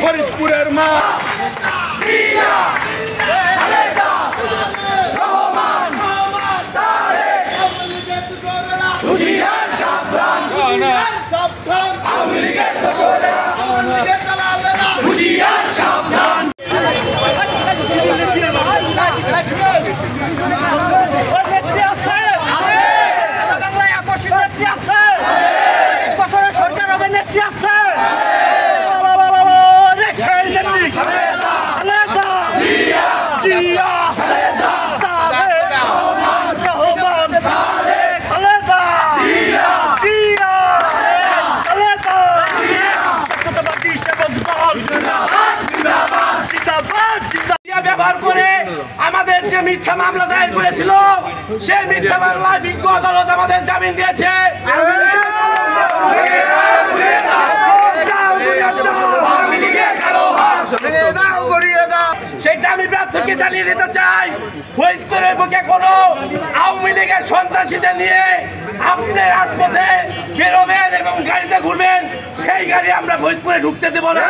ফরিদপুরের মা ব্যবহার করে আমাদের যে মিথ্যা মামলা দায়ের করেছিল সেই মিথ্যা মামলায় বিজ্ঞ আদালত আমাদের জামিন দিয়েছে। সেটা আমি প্রার্থীকে জানিয়ে দিতে চাই, ফরিদপুরের বুকে কোনো আওয়ামী লীগের সন্ত্রাসীদের নিয়ে আপনি রাজপথে বেরোবেন এবং গাড়িতে ঘুরবেন, সেই গাড়ি আমরা ফরিদপুরে ঢুকতে দেব না।